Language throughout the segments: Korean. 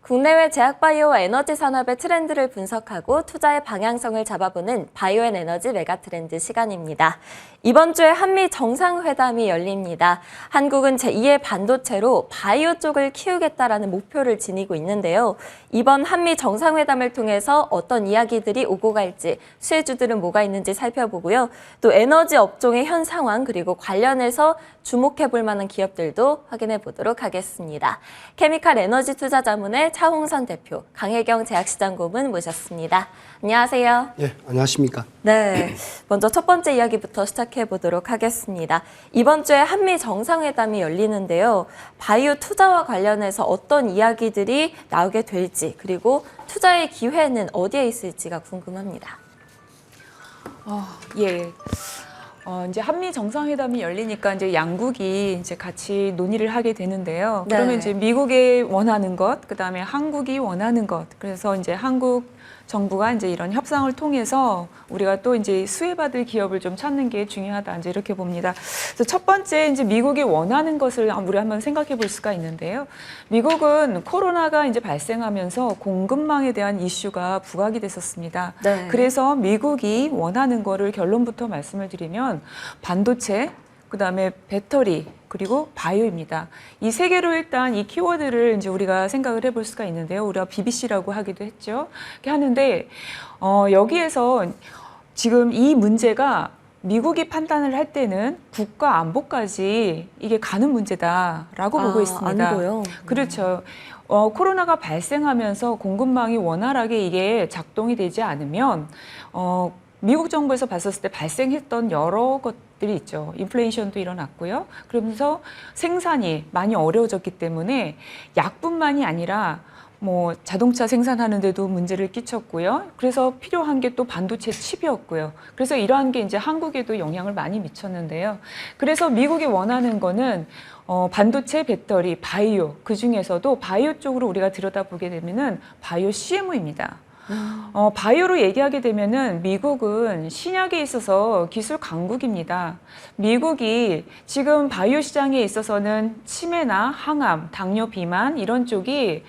국내외 제약바이오와 에너지 산업의 트렌드를 분석하고 투자의 방향성을 잡아보는 바이오앤에너지 메가트렌드 시간입니다. 이번 주에 한미 정상회담이 열립니다. 한국은 제2의 반도체로 바이오 쪽을 키우겠다라는 목표를 지니고 있는데요. 이번 한미 정상회담을 통해서 어떤 이야기들이 오고 갈지, 수혜주들은 뭐가 있는지 살펴보고요. 또 에너지 업종의 현 상황 그리고 관련해서 주목해볼 만한 기업들도 확인해 보도록 하겠습니다. 케미칼 에너지 투자 자문의 차홍선 대표, 강혜경 제약시장 고문 모셨습니다. 안녕하세요. 예, 안녕하십니까. 네, 먼저 첫 번째 이야기부터 시작해 보도록 하겠습니다. 이번 주에 한미 정상회담이 열리는데요. 바이오 투자와 관련해서 어떤 이야기들이 나오게 될지, 그리고 투자의 기회는 어디에 있을지가 궁금합니다. 예. 이제 한미 정상회담이 열리니까 이제 양국이 이제 같이 논의를 하게 되는데요. 네. 그러면 이제 미국이 원하는 것, 그다음에 한국이 원하는 것. 그래서 이제 한국 정부가 이제 이런 협상을 통해서 우리가 또 이제 수혜받을 기업을 좀 찾는 게 중요하다. 이제 이렇게 봅니다. 그래서 첫 번째 이제 미국이 원하는 것을 우리 한번 생각해 볼 수가 있는데요. 미국은 코로나가 이제 발생하면서 공급망에 대한 이슈가 부각이 됐었습니다. 네. 그래서 미국이 원하는 거를 결론부터 말씀을 드리면 반도체, 그다음에 배터리, 그리고 바이오입니다. 이 세 개로 일단 이 키워드를 이제 우리가 생각을 해볼 수가 있는데요. 우리가 BBC라고 하기도 했죠. 이렇게 하는데 여기에서 지금 이 문제가 미국이 판단을 할 때는 국가 안보까지 이게 가는 문제다라고 보고 있습니다. 안보요? 그렇죠. 코로나가 발생하면서 공급망이 원활하게 이게 작동이 되지 않으면 미국 정부에서 봤었을 때 발생했던 여러 것들이 있죠. 인플레이션도 일어났고요. 그러면서 생산이 많이 어려워졌기 때문에 약뿐만이 아니라 뭐 자동차 생산하는데도 문제를 끼쳤고요. 그래서 필요한 게 또 반도체 칩이었고요. 그래서 이러한 게 이제 한국에도 영향을 많이 미쳤는데요. 그래서 미국이 원하는 거는 반도체, 배터리, 바이오, 그 중에서도 바이오 쪽으로 우리가 들여다보게 되면은 바이오 CMO입니다. 바이오로 얘기하게 되면은 미국은 신약에 있어서 기술 강국입니다. 미국이 지금 바이오 시장에 있어서는 치매나 항암, 당뇨, 비만 이런 쪽이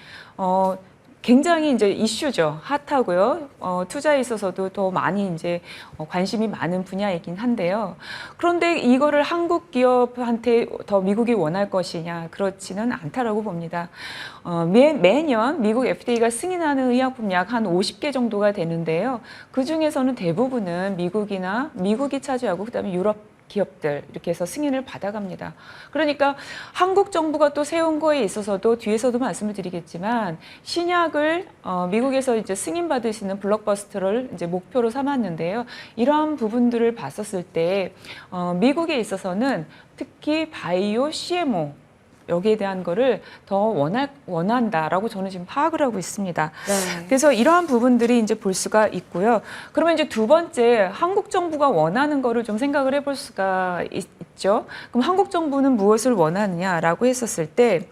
굉장히 이제 이슈죠. 핫하고요. 투자에 있어서도 더 많이 이제 관심이 많은 분야이긴 한데요. 그런데 이거를 한국 기업한테 더 미국이 원할 것이냐? 그렇지는 않다라고 봅니다. 매년 미국 FDA가 승인하는 의약품 약 한 50개 정도가 되는데요. 그 중에서는 대부분은 미국이 차지하고 그다음에 유럽 기업들 이렇게 해서 승인을 받아갑니다. 그러니까 한국 정부가 또 세운 거에 있어서도 뒤에서도 말씀을 드리겠지만 신약을 미국에서 이제 승인받을 수 있는 블록버스터를 이제 목표로 삼았는데요. 이러한 부분들을 봤었을 때 미국에 있어서는 특히 바이오 CMO 여기에 대한 거를 더 원한다라고 저는 지금 파악을 하고 있습니다. 네. 그래서 이러한 부분들이 이제 볼 수가 있고요. 그러면 이제 두 번째, 한국 정부가 원하는 거를 좀 생각을 해볼 수가 있죠. 그럼 한국 정부는 무엇을 원하느냐라고 했었을 때,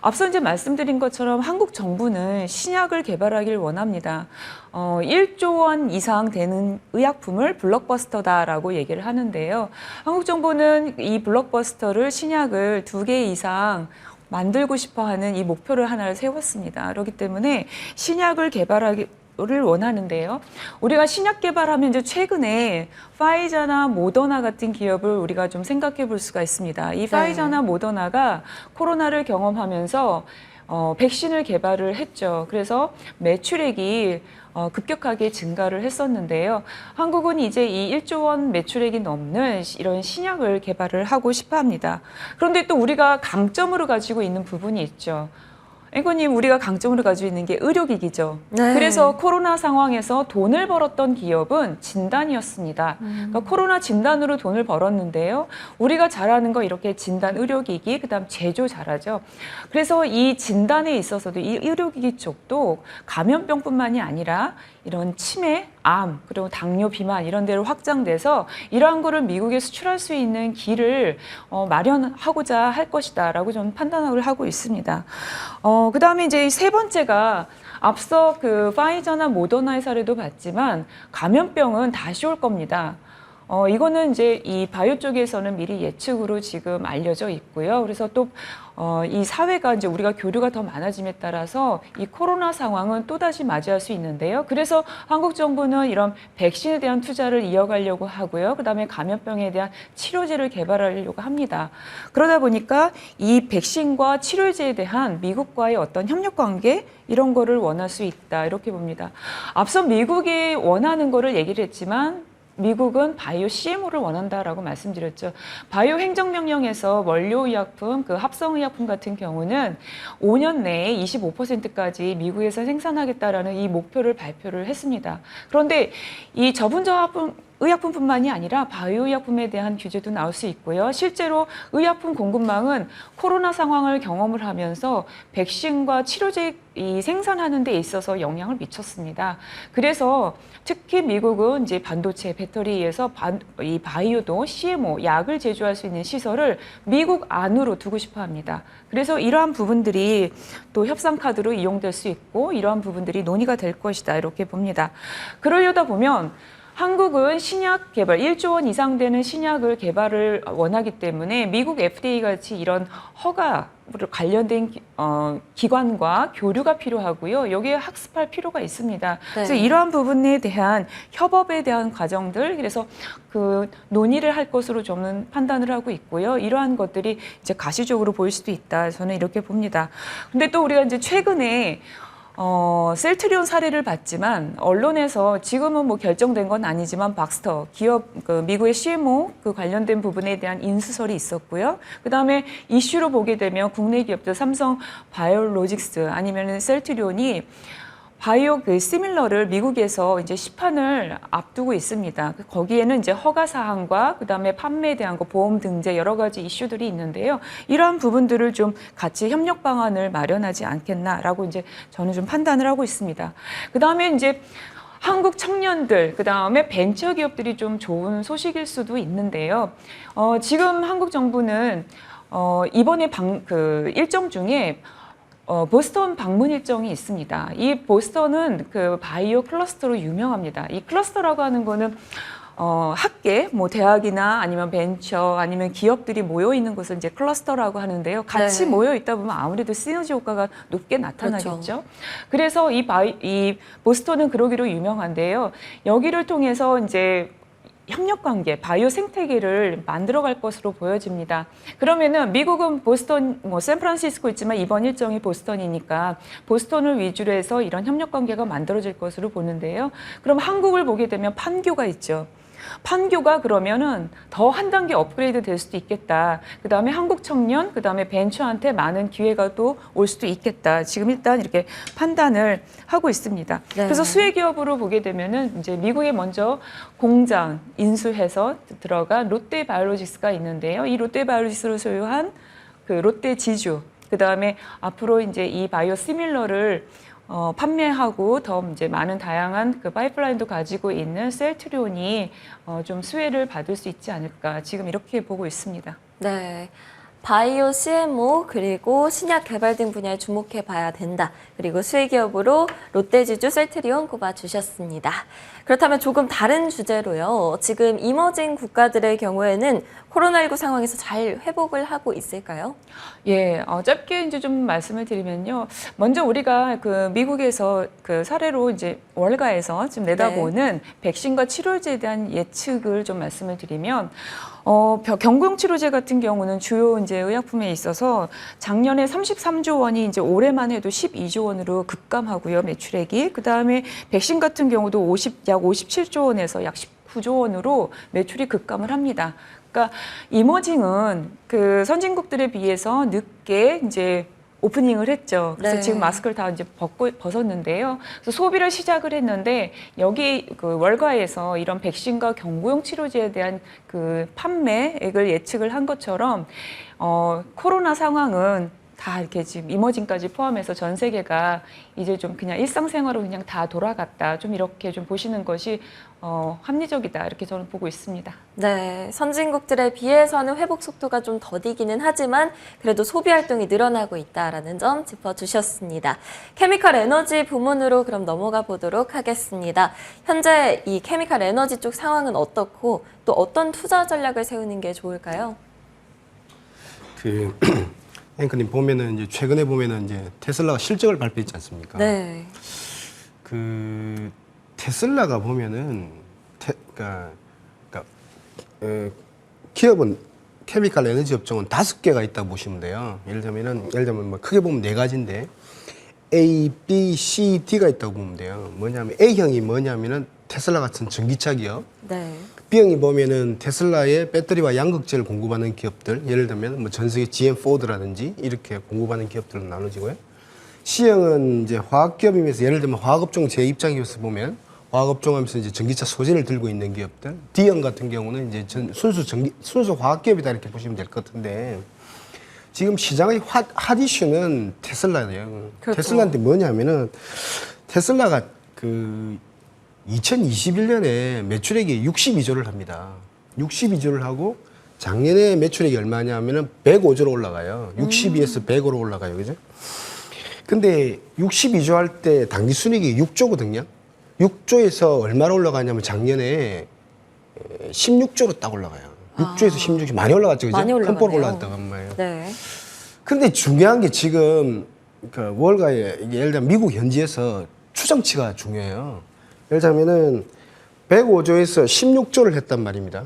앞서 이제 말씀드린 것처럼 한국 정부는 신약을 개발하길 원합니다. 1조 원 이상 되는 의약품을 블록버스터다라고 얘기를 하는데요. 한국 정부는 이 블록버스터를 신약을 2개 이상 만들고 싶어 하는 이 목표를 하나를 세웠습니다. 그렇기 때문에 신약을 개발하기를 원하는데요. 우리가 신약 개발하면 이제 최근에 파이자나 모더나 같은 기업을 우리가 좀 생각해 볼 수가 있습니다. 이 파이자나 모더나가 코로나를 경험하면서 백신을 개발을 했죠. 그래서 매출액이 급격하게 증가를 했었는데요. 한국은 이제 이 1조 원 매출액이 넘는 이런 신약을 개발을 하고 싶어 합니다. 그런데 또 우리가 강점으로 가지고 있는 부분이 있죠. 앵커님, 우리가 강점으로 가지고 있는 게 의료기기죠. 네. 그래서 코로나 상황에서 돈을 벌었던 기업은 진단이었습니다. 그러니까 코로나 진단으로 돈을 벌었는데요. 우리가 잘하는 거 이렇게 진단 의료기기, 그다음 제조 잘하죠. 그래서 이 진단에 있어서도 이 의료기기 쪽도 감염병뿐만이 아니라 이런 치매, 암, 그리고 당뇨, 비만 이런 데로 확장돼서 이러한 거를 미국에 수출할 수 있는 길을 마련하고자 할 것이다라고 저는 판단을 하고 있습니다. 그다음에 이제 세 번째가 앞서 그 파이저나 모더나의 사례도 봤지만 감염병은 다시 올 겁니다. 이거는 이제 이 바이오 쪽에서는 미리 예측으로 지금 알려져 있고요. 그래서 또 이 사회가 이제 우리가 교류가 더 많아짐에 따라서 이 코로나 상황은 또다시 맞이할 수 있는데요. 그래서 한국 정부는 이런 백신에 대한 투자를 이어가려고 하고요. 그다음에 감염병에 대한 치료제를 개발하려고 합니다. 그러다 보니까 이 백신과 치료제에 대한 미국과의 어떤 협력 관계 이런 거를 원할 수 있다. 이렇게 봅니다. 앞서 미국이 원하는 거를 얘기를 했지만 미국은 바이오 CMO를 원한다라고 말씀드렸죠. 바이오 행정명령에서 원료의약품, 그 합성의약품 같은 경우는 5년 내에 25%까지 미국에서 생산하겠다라는 이 목표를 발표를 했습니다. 그런데 이 저분자 의약품뿐만이 아니라 바이오의약품에 대한 규제도 나올 수 있고요. 실제로 의약품 공급망은 코로나 상황을 경험을 하면서 백신과 치료제 이 생산하는 데 있어서 영향을 미쳤습니다. 그래서 특히 미국은 이제 반도체, 배터리에서 이 바이오도 CMO, 약을 제조할 수 있는 시설을 미국 안으로 두고 싶어 합니다. 그래서 이러한 부분들이 또 협상 카드로 이용될 수 있고 이러한 부분들이 논의가 될 것이다. 이렇게 봅니다. 그러려다 보면 한국은 신약 개발, 1조 원 이상 되는 신약을 개발을 원하기 때문에 미국 FDA 같이 이런 허가 관련된 기관과 교류가 필요하고요. 여기에 학습할 필요가 있습니다. 그래서 이러한 부분에 대한 협업에 대한 과정들, 그래서 그 논의를 할 것으로 저는 판단을 하고 있고요. 이러한 것들이 이제 가시적으로 보일 수도 있다. 저는 이렇게 봅니다. 근데 또 우리가 이제 최근에 셀트리온 사례를 봤지만 언론에서 지금은 뭐 결정된 건 아니지만 박스터 기업 그 미국의 CMO 그 관련된 부분에 대한 인수설이 있었고요. 그다음에 이슈로 보게 되면 국내 기업들 삼성 바이오로직스 아니면은 셀트리온이 바이오 그 시밀러를 미국에서 이제 시판을 앞두고 있습니다. 거기에는 이제 허가 사항과 그다음에 판매에 대한 거, 보험 등재 여러 가지 이슈들이 있는데요. 이러한 부분들을 좀 같이 협력 방안을 마련하지 않겠나라고 이제 저는 좀 판단을 하고 있습니다. 그다음에 이제 한국 청년들, 그다음에 벤처 기업들이 좀 좋은 소식일 수도 있는데요. 지금 한국 정부는 이번에 그 일정 중에 보스턴 방문 일정이 있습니다. 이 보스턴은 그 바이오 클러스터로 유명합니다. 이 클러스터라고 하는 거는 학계, 뭐 대학이나 아니면 벤처 아니면 기업들이 모여 있는 곳을 이제 클러스터라고 하는데요. 같이 모여 있다 보면 아무래도 시너지 효과가 높게 나타나겠죠. 그렇죠. 그래서 이 보스턴은 그러기로 유명한데요. 여기를 통해서 이제 협력 관계, 바이오 생태계를 만들어갈 것으로 보여집니다. 그러면은 미국은 보스턴, 뭐 샌프란시스코 있지만 이번 일정이 보스턴이니까 보스턴을 위주로 해서 이런 협력 관계가 만들어질 것으로 보는데요. 그럼 한국을 보게 되면 판교가 있죠. 판교가 그러면은 더 한 단계 업그레이드 될 수도 있겠다. 그 다음에 한국 청년, 그 다음에 벤처한테 많은 기회가 또 올 수도 있겠다. 지금 일단 이렇게 판단을 하고 있습니다. 그래서 수혜 기업으로 보게 되면은 이제 미국에 먼저 공장 인수해서 들어간 롯데바이오로직스가 있는데요. 이 롯데바이오로직스를 소유한 그 롯데 지주, 그 다음에 앞으로 이제 이 바이오 시밀러를 판매하고 더 이제 많은 다양한 그 파이프라인도 가지고 있는 셀트리온이 좀 수혜를 받을 수 있지 않을까 지금 이렇게 보고 있습니다. 네. 바이오 CMO 그리고 신약 개발 등 분야에 주목해 봐야 된다. 그리고 수혜 기업으로 롯데지주 셀트리온 꼽아주셨습니다. 그렇다면 조금 다른 주제로요. 지금 이머징 국가들의 경우에는 코로나19 상황에서 잘 회복을 하고 있을까요? 예, 짧게 이제 좀 말씀을 드리면요. 먼저 우리가 그 미국에서 그 사례로 이제 월가에서 지금 내다보는 백신과 치료제에 대한 예측을 좀 말씀을 드리면 경구용 치료제 같은 경우는 주요 이제 의약품에 있어서 작년에 33조 원이 이제 올해만 해도 12조 원으로 급감하고요, 매출액이. 그 다음에 백신 같은 경우도 약 57조 원에서 약 19조 원으로 매출이 급감을 합니다. 그러니까 이머징은 그 선진국들에 비해서 늦게 이제 오프닝을 했죠. 그래서 지금 마스크를 다 이제 벗었는데요. 그래서 소비를 시작을 했는데 여기 그 월가에서 이런 백신과 경구용 치료제에 대한 그 판매액을 예측을 한 것처럼 코로나 상황은 다 이렇게 지금 이머징까지 포함해서 전 세계가 이제 좀 그냥 일상생활로 그냥 다 돌아갔다. 좀 이렇게 좀 보시는 것이 합리적이다. 이렇게 저는 보고 있습니다. 네, 선진국들에 비해서는 회복 속도가 좀 더디기는 하지만 그래도 소비 활동이 늘어나고 있다라는 점 짚어주셨습니다. 케미컬 에너지 부문으로 그럼 넘어가 보도록 하겠습니다. 현재 이 케미컬 에너지 쪽 상황은 어떻고 또 어떤 투자 전략을 세우는 게 좋을까요? 앵커님 보면은 이제 최근에 보면은 이제 테슬라가 실적을 발표했지 않습니까? 네. 그 테슬라가 보면은 기업은 케미컬 에너지 업종은 5개가 있다고 보시면 돼요. 예를 들면 뭐 크게 보면 4가지인데 A, B, C, D가 있다고 보면 돼요. 뭐냐면 A형이 뭐냐면은 테슬라 같은 전기차 기업. 네. B형이 보면은 테슬라의 배터리와 양극재를 공급하는 기업들, 예를 들면 뭐 전 세계 GM 포드라든지 이렇게 공급하는 기업들로 나눠지고요. C형은 이제 화학 기업이면서 예를 들면 화학업종 제 입장에서 보면 화학업종 하면서 이제 전기차 소재를 들고 있는 기업들. D형 같은 경우는 이제 순수 화학 기업이다 이렇게 보시면 될 것 같은데 지금 시장의 핫 이슈는 테슬라예요. 그렇죠. 테슬라한테 뭐냐면은 테슬라가 2021년에 매출액이 62조를 합니다. 62조를 하고 작년에 매출액이 얼마냐면은 105조로 올라가요. 62에서 105로 올라가요. 그죠? 근데 62조 할 때 당기 순이익이 6조거든요. 6조에서 얼마로 올라가냐면 작년에 16조로 딱 올라가요. 6조에서 16조 많이 올라갔죠. 그죠? 많이 큰 폭으로 올라갔네요. 올라갔다고 한 말이에요. 네. 근데 중요한 게 지금 그 월가에 예를 들면 미국 현지에서 추정치가 중요해요. 예를 들면은 105조에서 16조를 했단 말입니다.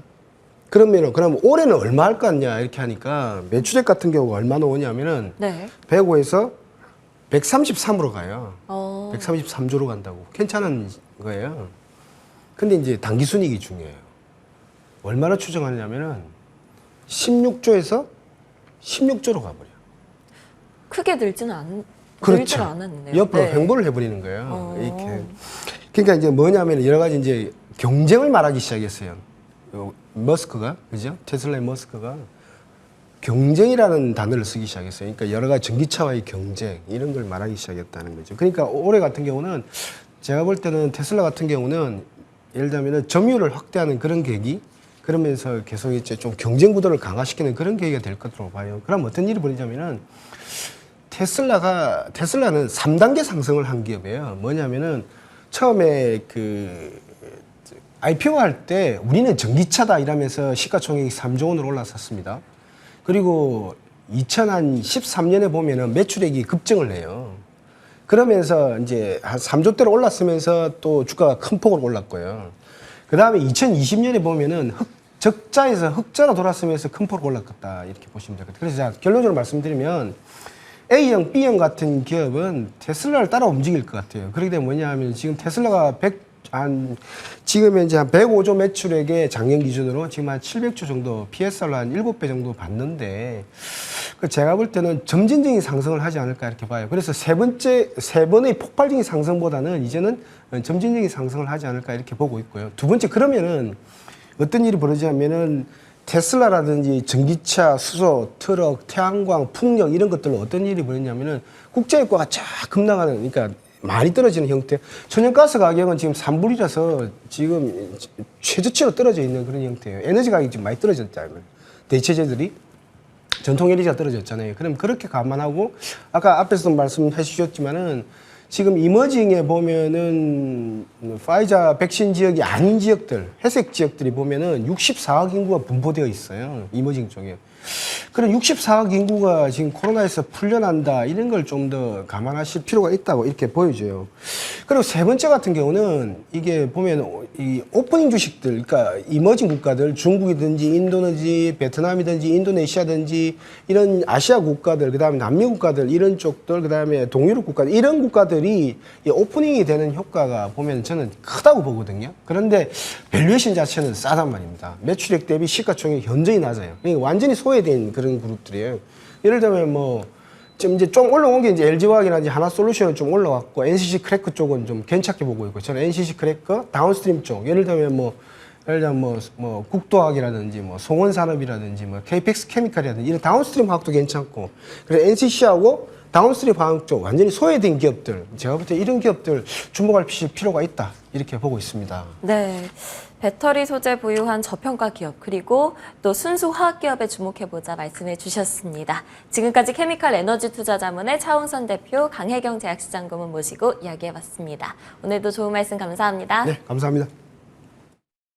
그러면 올해는 얼마 할 거 같냐 이렇게 하니까 매출액 같은 경우가 얼마 나오냐면은 네. 105에서 133으로 가요. 133. 133조로 간다고. 괜찮은 거예요. 근데 이제 당기순이익이 중요해요. 얼마나 추정하냐면은 16조에서 16조로 가버려. 크게 늘지는 그렇죠. 않았네요. 옆으로 네. 횡보를 해버리는 거예요. 이렇게. 그러니까 이제 뭐냐면 여러 가지 이제 경쟁을 말하기 시작했어요. 머스크가, 그죠? 테슬라의 머스크가 경쟁이라는 단어를 쓰기 시작했어요. 그러니까 여러 가지 전기차와의 경쟁 이런 걸 말하기 시작했다는 거죠. 그러니까 올해 같은 경우는 제가 볼 때는 테슬라 같은 경우는 예를 들면 점유율을 확대하는 그런 계기, 그러면서 계속 이제 좀 경쟁 구도를 강화시키는 그런 계기가 될 것으로 봐요. 그럼 어떤 일이 벌어지냐면은 테슬라는 3단계 상승을 한 기업이에요. 뭐냐면은 처음에 IPO 할 때 우리는 전기차다 이러면서 시가총액이 3조 원으로 올라섰습니다. 그리고 2013년에 보면은 매출액이 급증을 해요. 그러면서 이제 한 3조대로 올랐으면서 또 주가가 큰 폭으로 올랐고요. 그 다음에 2020년에 보면은 적자에서 흑자로 돌았으면서 큰 폭으로 올랐다 이렇게 보시면 될 것 같아요. 그래서 제가 결론적으로 말씀드리면 A형, B형 같은 기업은 테슬라를 따라 움직일 것 같아요. 그렇게 되면 뭐냐 하면 지금 테슬라가 지금 현재 한 105조 매출액에 작년 기준으로 지금 한 700조 정도 PSR로 한 7배 정도 받는데 제가 볼 때는 점진적인 상승을 하지 않을까 이렇게 봐요. 그래서 세 번의 폭발적인 상승보다는 이제는 점진적인 상승을 하지 않을까 이렇게 보고 있고요. 두 번째, 그러면은 어떤 일이 벌어지냐면은 테슬라라든지 전기차, 수소, 트럭, 태양광, 풍력 이런 것들로 어떤 일이 벌어지냐면은 국제유가가 쫙 급락하는, 그러니까 많이 떨어지는 형태. 천연가스 가격은 지금 3불이라서 지금 최저치로 떨어져 있는 그런 형태예요. 에너지 가격이 지금 많이 떨어졌잖아요. 대체재들이 전통 에너지가 떨어졌잖아요. 그럼 그렇게 감안하고 아까 앞에서도 말씀해 주셨지만은 지금 이머징에 보면은 파이자 백신 지역이 아닌 지역들, 회색 지역들이 보면은 64억 인구가 분포되어 있어요. 이머징 쪽에. 그런 64억 인구가 지금 코로나에서 풀려난다 이런 걸 좀 더 감안하실 필요가 있다고 이렇게 보여져요. 그리고 세 번째 같은 경우는 이게 보면 이 오프닝 주식들, 그러니까 이머징 국가들, 중국이든지 인도네시, 베트남이든지 인도네시아든지 이런 아시아 국가들, 그다음에 남미 국가들 이런 쪽들, 그다음에 동유럽 국가들 이런 국가들이 이 오프닝이 되는 효과가 보면 저는 크다고 보거든요. 그런데 밸류에이션 자체는 싸단 말입니다. 매출액 대비 시가총액이 현저히 낮아요. 그러니까 완전히 소외된 그런 그룹들이에요. 예를 들면 뭐 지금 이제 좀 올라온 게 이제 LG화학이나 하나솔루션은 좀 올라왔고 NCC 크래커 쪽은 좀 괜찮게 보고 있고, 저는 NCC 크래커 다운스트림 쪽, 예를 들면 뭐 그러려 뭐 국도학이라든지 뭐 송원산업이라든지 뭐 KPX 케미칼이라든지 이런 다운스트림 화학도 괜찮고, 그래서 NCC하고 다운스트림 화학 쪽 완전히 소외된 기업들, 제가 볼 때 이런 기업들 주목할 필요가 있다 이렇게 보고 있습니다. 네. 배터리 소재 보유한 저평가 기업 그리고 또 순수 화학 기업에 주목해보자 말씀해 주셨습니다. 지금까지 케미칼 에너지 투자자문의 차홍선 대표, 강혜경 제약시장고문 모시고 이야기해봤습니다. 오늘도 좋은 말씀 감사합니다. 네, 감사합니다.